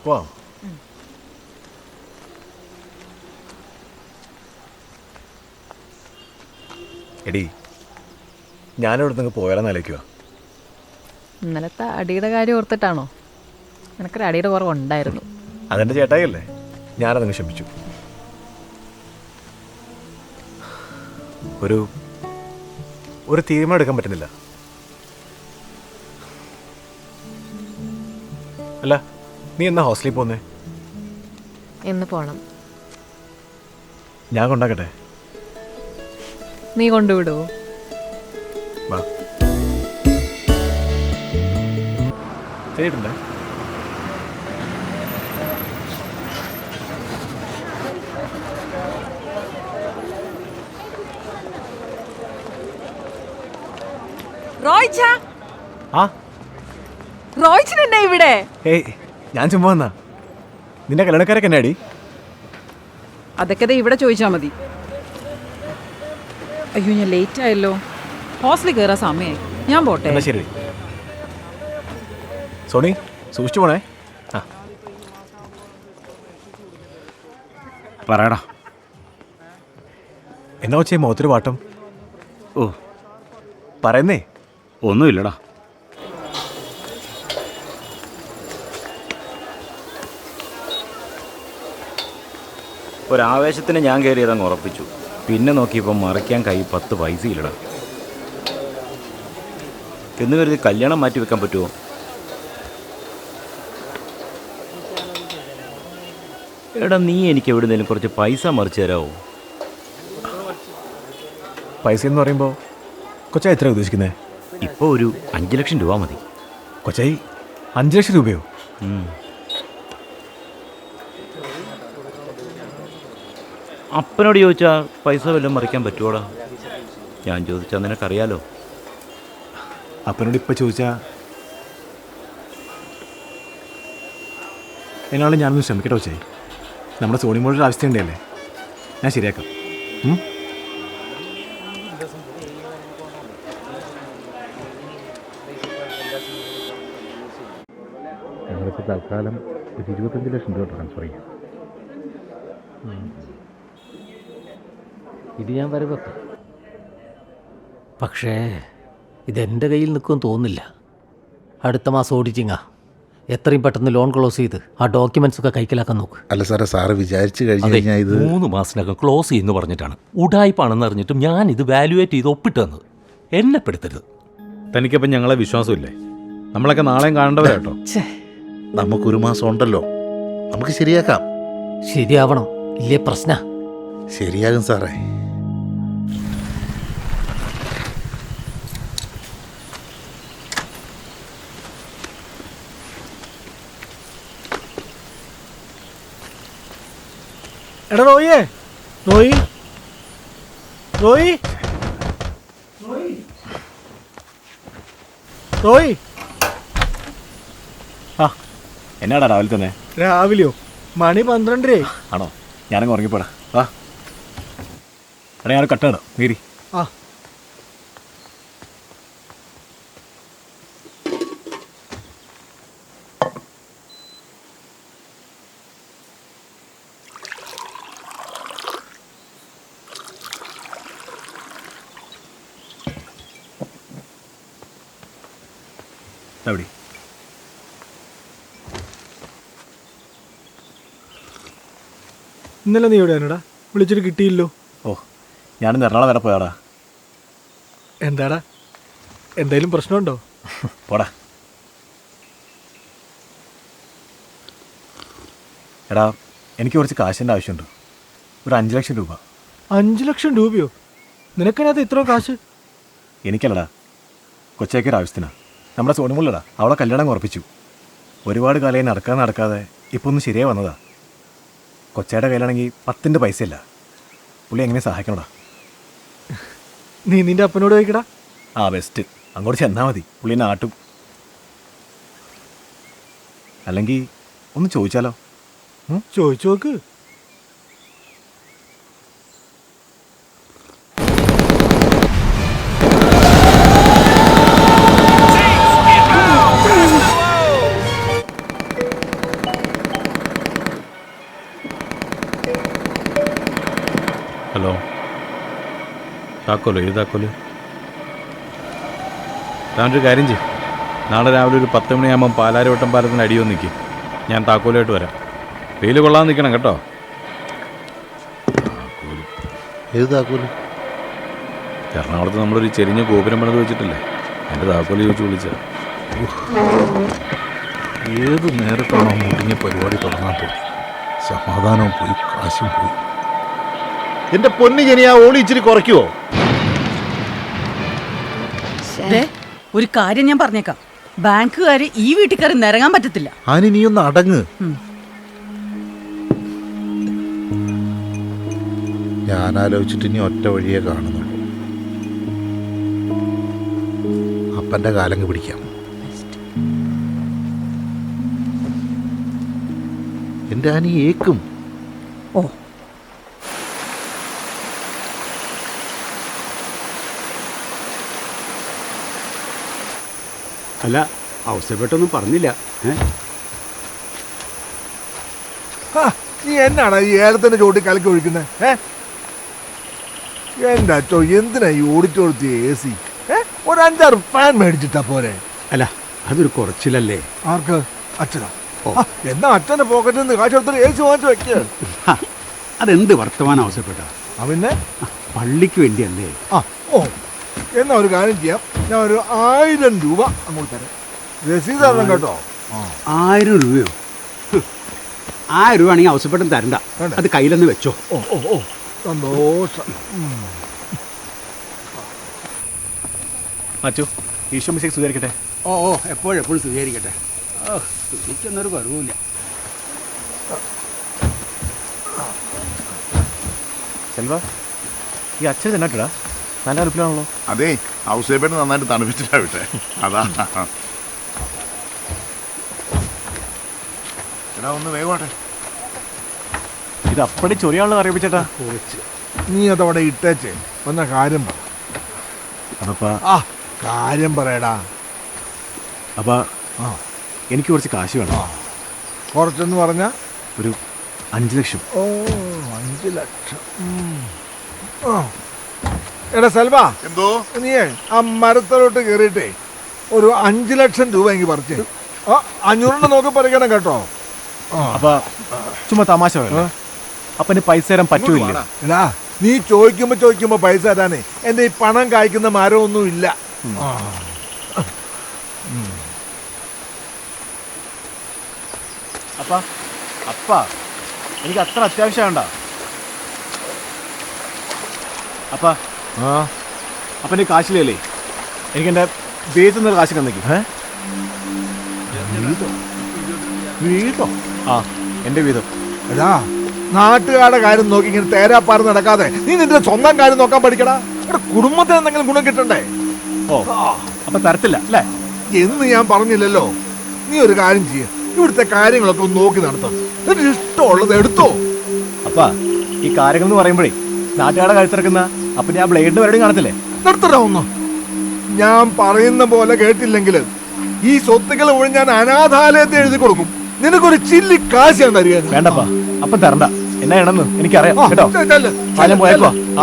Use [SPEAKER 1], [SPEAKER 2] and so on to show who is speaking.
[SPEAKER 1] പോവാം. എടി ഞാനിവിടെ നിന്ന് പോയാലെന്ന് ആലോചിക്കുക.
[SPEAKER 2] ഇന്നലത്തെ അടിയുടെ കാര്യം ഓർത്തിട്ടാണോ? നിനക്കൊരു അടിയുടെ കുറവുണ്ടായിരുന്നു.
[SPEAKER 1] അതെൻ്റെ ചേട്ടായില്ലേ, ഞാനതങ്ങ് ക്ഷമിച്ചു. ഒരു തീരുമാനം എടുക്കാൻ പറ്റുന്നില്ല. അല്ല, നീ എന്നാ ഹോസ്റ്റലിൽ പോന്നേ?
[SPEAKER 2] എന്ന് പോണം.
[SPEAKER 1] ഞാൻ കൊണ്ടാക്കട്ടെ?
[SPEAKER 2] നീ കൊണ്ടുവിടുവോ?
[SPEAKER 1] വാ. ശരിയിട്ടുണ്ടേ.
[SPEAKER 2] ഇവിടെ
[SPEAKER 1] ഏയ്, ഞാൻ ചുമ്മാ വന്നാ. നിന്റെ കല്യാണക്കാരൊക്കെ എന്നാടി?
[SPEAKER 3] അതൊക്കെ ഇവിടെ ചോദിച്ചാൽ മതി. അയ്യോ, ഞാൻ ലേറ്റ് ആയല്ലോ. ഹോസ്റ്റലിൽ കയറാൻ സമയമായി. ഞാൻ പോട്ടെ.
[SPEAKER 1] എന്നാ ശരി. സോണി, സൂക്ഷിച്ചു പോണേ. ആ
[SPEAKER 4] പറയടാ.
[SPEAKER 1] എന്നാ വെച്ചേ മുഖത്തൊരു പാട്ടം?
[SPEAKER 4] ഓ,
[SPEAKER 1] പറയുന്നേ
[SPEAKER 4] ഒന്നുമില്ലടാ. ഒരാവേശത്തിന് ഞാൻ കയറിയതങ്ങ് ഉറപ്പിച്ചു. പിന്നെ നോക്കിയപ്പോൾ മറിക്കാൻ കൈ 10 പൈസ ഇല്ലടാ. എന്ന് കരുതി കല്യാണം മാറ്റി വെക്കാൻ പറ്റുമോ? എടാ, നീ എനിക്ക് എവിടുന്നേലും കുറച്ച് പൈസ മറിച്ച് തരാമോ?
[SPEAKER 1] പൈസ എന്ന് പറയുമ്പോൾ കൊച്ചായി എത്ര ഉദ്ദേശിക്കുന്നത്?
[SPEAKER 4] ഇപ്പോൾ ഒരു 5 ലക്ഷം രൂപ മതി.
[SPEAKER 1] കൊച്ചായി 5 ലക്ഷം രൂപയോ?
[SPEAKER 4] അപ്പനോട് ചോദിച്ചാൽ പൈസ വല്ലതും മറിക്കാൻ പറ്റുമോടാ? ഞാൻ ചോദിച്ചാൽ നിനക്കറിയാലോ.
[SPEAKER 1] അപ്പനോട് ഇപ്പം ചോദിച്ചാൽ എന്നാലും ഞാനൊന്ന് ശ്രമിക്കട്ടെ കൊച്ചായി. നമ്മുടെ സോണിമോളുടെ അവസ്ഥ ഉണ്ടല്ലേ, ഞാൻ ശരിയാക്കാം.
[SPEAKER 5] ഞങ്ങളിപ്പോൾ തൽക്കാലം ഒരു 25 ലക്ഷം രൂപ ട്രാൻസ്ഫർ ചെയ്യാം.
[SPEAKER 6] ഇത് ഞാൻ വരവെക്കാം. പക്ഷേ ഇതെൻ്റെ കയ്യിൽ നിൽക്കുമെന്ന് തോന്നുന്നില്ല. അടുത്ത മാസം ഓഡിറ്റിങ്ങാ. എത്രയും പെട്ടെന്ന് ലോൺ ക്ലോസ് ചെയ്ത് ആ ഡോക്യുമെന്റ്സ് ഒക്കെ കൈക്കലാക്കാൻ നോക്ക്.
[SPEAKER 5] അല്ല സാറേ, സാറ് വിചാരിച്ചു കഴിഞ്ഞാൽ ഇത്
[SPEAKER 7] 3 മാസത്തിനകം ക്ലോസ് ചെയ്യുന്നു പറഞ്ഞിട്ടാണ്. ഉടായ്പാണെന്ന് അറിഞ്ഞിട്ടും ഞാൻ ഇത് വാല്യുവേറ്റ് ചെയ്ത് ഒപ്പിട്ട് തന്നത്. എന്നെ പെടുത്തരുത്.
[SPEAKER 4] തനിക്കപ്പം ഞങ്ങളെ വിശ്വാസമില്ലേ? നമ്മളൊക്കെ നാളെയും കാണേണ്ടവരാട്ടോ.
[SPEAKER 5] നമുക്കൊരു മാസം ഉണ്ടല്ലോ, നമുക്ക് ശരിയാക്കാം.
[SPEAKER 6] ശരിയാവണം, ഇല്ലേ പ്രശ്ന.
[SPEAKER 5] ശരിയാകും സാറേ.
[SPEAKER 1] എടാ റോയിയേ, റോയി റോയി റോയി.
[SPEAKER 4] ആ, എന്നാടാ രാവിലെ തന്നെ?
[SPEAKER 1] രാവിലെയോ? മണി 12
[SPEAKER 4] ആണോ? ഞാനങ്ങ് ഉറങ്ങിപ്പോടാ. വാ. എടാ, ഞാൻ കട്ടാണ് മീരി.
[SPEAKER 1] ആ
[SPEAKER 4] എവിടെ?
[SPEAKER 1] ഇന്നലെ നീ എവിടെയാണടാ? വിളിച്ചിട്ട് കിട്ടിയില്ലോ.
[SPEAKER 4] ഓ, ഞാനിന്ന് എറണാകുളം വരെ പോയാടാ.
[SPEAKER 1] എന്താടാ, എന്തായാലും പ്രശ്നമുണ്ടോ?
[SPEAKER 4] പോടാ. എടാ, എനിക്ക് കുറച്ച് കാശിൻ്റെ ആവശ്യമുണ്ട്. ഒരു 5 ലക്ഷം രൂപ.
[SPEAKER 1] 5 ലക്ഷം രൂപയോ? നിനക്കതിനകത്ത് ഇത്രയോ കാശ്?
[SPEAKER 4] എനിക്കല്ലടാ, കൊച്ചേക്കൊരു ആവശ്യത്തിനാണ്. നമ്മുടെ സോണിമുള്ളടാ, അവളെ കല്യാണം ഉറപ്പിച്ചു. ഒരുപാട് കാലമായി നടക്കാതെ ഇപ്പോൾ ഒന്ന് ശരിയായി വന്നതാ. കൊച്ചയുടെ കയ്യിലാണെങ്കിൽ 10ൻ്റെ പൈസയില്ല. പുള്ളി എങ്ങനെ സഹായിക്കണടാ?
[SPEAKER 1] നീ നിന്റെ അപ്പനോട് ചോദിക്കടാ.
[SPEAKER 4] ആ, ബെസ്റ്റ്. അങ്ങോട്ട് ചെന്നാൽ മതി, പുള്ളി എന്നെ ആട്ടും. അല്ലെങ്കിൽ ഒന്ന് ചോദിച്ചാലോ?
[SPEAKER 1] ചോദിച്ചു നോക്ക്.
[SPEAKER 5] ഹലോ, താക്കോലോ? ഏത് താക്കോല്? താനൊരു കാര്യം ചെയ്യും, നാളെ രാവിലെ ഒരു 10 മണിയാകുമ്പം പാലാരിവട്ടം പാലത്തിന് അടിയോ നിൽക്കും. ഞാൻ താക്കോലായിട്ട് വരാം. വെയിൽ കൊള്ളാൻ നിൽക്കണം കേട്ടോ.
[SPEAKER 8] ഏത് താക്കോല്?
[SPEAKER 5] എറണാകുളത്ത് നമ്മളൊരു ചെരിഞ്ഞ ഗോപുരം പണിത് വെച്ചിട്ടില്ലേ, എൻ്റെ താക്കോല് ചോദിച്ച് വിളിച്ചത്.
[SPEAKER 8] ഏത് നേരത്താണോ മുടിഞ്ഞ പരിപാടി തുടങ്ങാൻ തോന്നി. സമാധാനവും പോയി, കാശും പോയി. എന്റെ പൊന്നു ജനിയാ, ഓളി ഇച്ചിരി കുറയ്ക്കുവോ?
[SPEAKER 3] ഒരു കാര്യം ഞാൻ പറഞ്ഞേക്കാം, ബാങ്കുകാര് ഈ വീട്ടിൽ കയറി നിരങ്ങാൻ പറ്റത്തില്ല.
[SPEAKER 8] അതിന് നീ ഒന്ന് അടങ്ങ്. ഞാൻ ആലോചിച്ചിട്ട് ഇനി ഒറ്റ വഴിയേ കാണുന്നുള്ളൂ. അപ്പന്റെ കാലങ്ങ് പിടിക്കാം. എന്റെ ആനി ഏക്കും.
[SPEAKER 3] ഓ,
[SPEAKER 9] അല്ല, അവസരപ്പെട്ടൊന്നും പറഞ്ഞില്ല.
[SPEAKER 10] നീ എന്നാണ് ഈ ഏലത്തിന്റെ ചോട്ടി കലക്കി ഒഴിക്കുന്നത്? എന്റെ അച്ചോ, എന്തിനാ ഈ ഓടിച്ചോടുത്തി AC? ഒരു 5-6 ഫാൻ മേടിച്ചിട്ടാ പോരെ?
[SPEAKER 9] അല്ല, അതൊരു കുറച്ചിലല്ലേ.
[SPEAKER 10] ആർക്ക്? അച്ഛനോ? എന്നാ അച്ഛന്റെ പോക്കറ്റിൽ നിന്ന് കാശ് എടുത്തൊരു AC വാങ്ങിച്ചു വെക്ക്.
[SPEAKER 9] അതെന്ത് വർത്തമാനം അവസരപ്പെട്ട?
[SPEAKER 10] പിന്നെ
[SPEAKER 9] പള്ളിക്ക് വേണ്ടിയല്ലേ?
[SPEAKER 10] ഓ, എന്നാ ഒരു കാര്യം ചെയ്യാം, ഞാൻ ഒരു 1000 രൂപ അങ്ങോട്ട് തരാം. രസീത് തരണം കേട്ടോ.
[SPEAKER 9] 1000 രൂപയോ? 1000 രൂപ ആണെങ്കിൽ അവസരപ്പെട്ടും തരണ്ട, അത് കയ്യിലൊന്ന് വെച്ചോ.
[SPEAKER 10] ഓ, സന്തോഷം.
[SPEAKER 4] അച്ചു, ഈശോ മിശിഹായ്ക്ക് സ്തുതിയായിരിക്കട്ടെ.
[SPEAKER 9] ഓ, എപ്പോഴും സ്വീകരിക്കട്ടെ. സ്തുതിക്കൊന്നൊരു കുറവില്ല.
[SPEAKER 4] സെൽവ, ഈ അച്ഛൻ തന്നാട്ടാ നല്ല അടുപ്പിലാണല്ലോ.
[SPEAKER 8] അതെ, ഔസേപ്പേട്ട് നന്നായിട്ട് തണുപ്പിച്ചിട്ടാ വിട്ടെ. അതാ. എടാ, ഒന്ന് വേഗമാട്ടെ.
[SPEAKER 4] ഇത് അപ്പടി ചൊറിയാണല്ലോ അറിയിപ്പിച്ചേട്ടാ.
[SPEAKER 10] നീ അതവിടെ ഇട്ടേച്ചേ, വന്ന കാര്യം പറ.
[SPEAKER 4] അപ്പ
[SPEAKER 10] കാര്യം പറയടാ.
[SPEAKER 4] അപ്പാ, എനിക്ക് കുറച്ച് കാശ് വേണം.
[SPEAKER 10] കുറച്ചെന്ന് പറഞ്ഞ
[SPEAKER 4] ഒരു 5 ലക്ഷം.
[SPEAKER 10] ഓ, 5 ലക്ഷം. എടാ സെൽവ,
[SPEAKER 8] എന്തോ?
[SPEAKER 10] നീയേ ആ മരത്തിലോട്ട് കയറിയിട്ടേ ഒരു 5 ലക്ഷം രൂപ എനിക്ക് പറിച്ചേ. 500 നോക്കി പറിക്കണം കേട്ടോ.
[SPEAKER 4] അപ്പൊ ചുമ്മാ തമാശ പറയാം. അപ്പൊ ഇനി പൈസ തരാൻ പറ്റൂല.
[SPEAKER 10] എടാ, നീ ചോദിക്കുമ്പോ പൈസ തരാനേ എന്റെ ഈ പണം കായ്ക്കുന്ന മരമൊന്നും ഇല്ല.
[SPEAKER 4] അപ്പാ, എനിക്ക് അത്ര അത്യാവശ്യം വേണ്ട. അപ്പാ, അപ്പൊ എനിക്ക് കാശിലല്ലേ, എനിക്ക് എന്റെ വീട്ടിൽ നിന്ന് കാശ് തന്നേക്ക്.
[SPEAKER 10] വീതോ?
[SPEAKER 4] എന്റെ വീതം.
[SPEAKER 10] എടാ, നാട്ടുകാരുടെ കാര്യം നോക്കി ഇങ്ങനെ തേരാപ്പാറ് നടക്കാതെ നീ നിന്റെ സ്വന്തം കാര്യം നോക്കാൻ പഠിക്കടാ. എടാ, കുടുംബത്തിന് എന്തെങ്കിലും ഗുണം കിട്ടണ്ടേ?
[SPEAKER 4] അപ്പൊ തരത്തില്ല അല്ലേ
[SPEAKER 10] എന്ന് ഞാൻ പറഞ്ഞില്ലല്ലോ. നീ ഒരു കാര്യം ചെയ്യ, ഇവിടുത്തെ കാര്യങ്ങളൊക്കെ ഒന്ന് നോക്കി നടത്തും. എന്നിട്ട് ഇഷ്ടമുള്ളത് എടുത്തോ.
[SPEAKER 4] അപ്പാ, ഈ കാര്യങ്ങൾ എന്ന് പറയുമ്പോഴേ നാട്ടുകാരുടെ കഴുത്തിറക്കുന്ന അപ്പൊ ഞാൻ ബ്ലേഡിന് വരടി കാണത്തില്ലേ?
[SPEAKER 10] നിർത്തടാ ഒന്ന്. ഞാൻ പറയുന്ന പോലെ കേട്ടില്ലെങ്കിൽ ഈ സ്വത്തുക്കൾ മുഴുവൻ ഞാൻ അനാഥാലയത്തെ എഴുതി കൊടുക്കും. നിനക്കൊരു ചില്ലി കാശ് ഞാൻ തരിക.
[SPEAKER 4] വേണ്ടപ്പാ, അപ്പം തരണ്ട. എന്നാ വേണമെന്ന് എനിക്കറിയാം കേട്ടോ. ഞാൻ പോയേക്കോ.
[SPEAKER 10] ഓ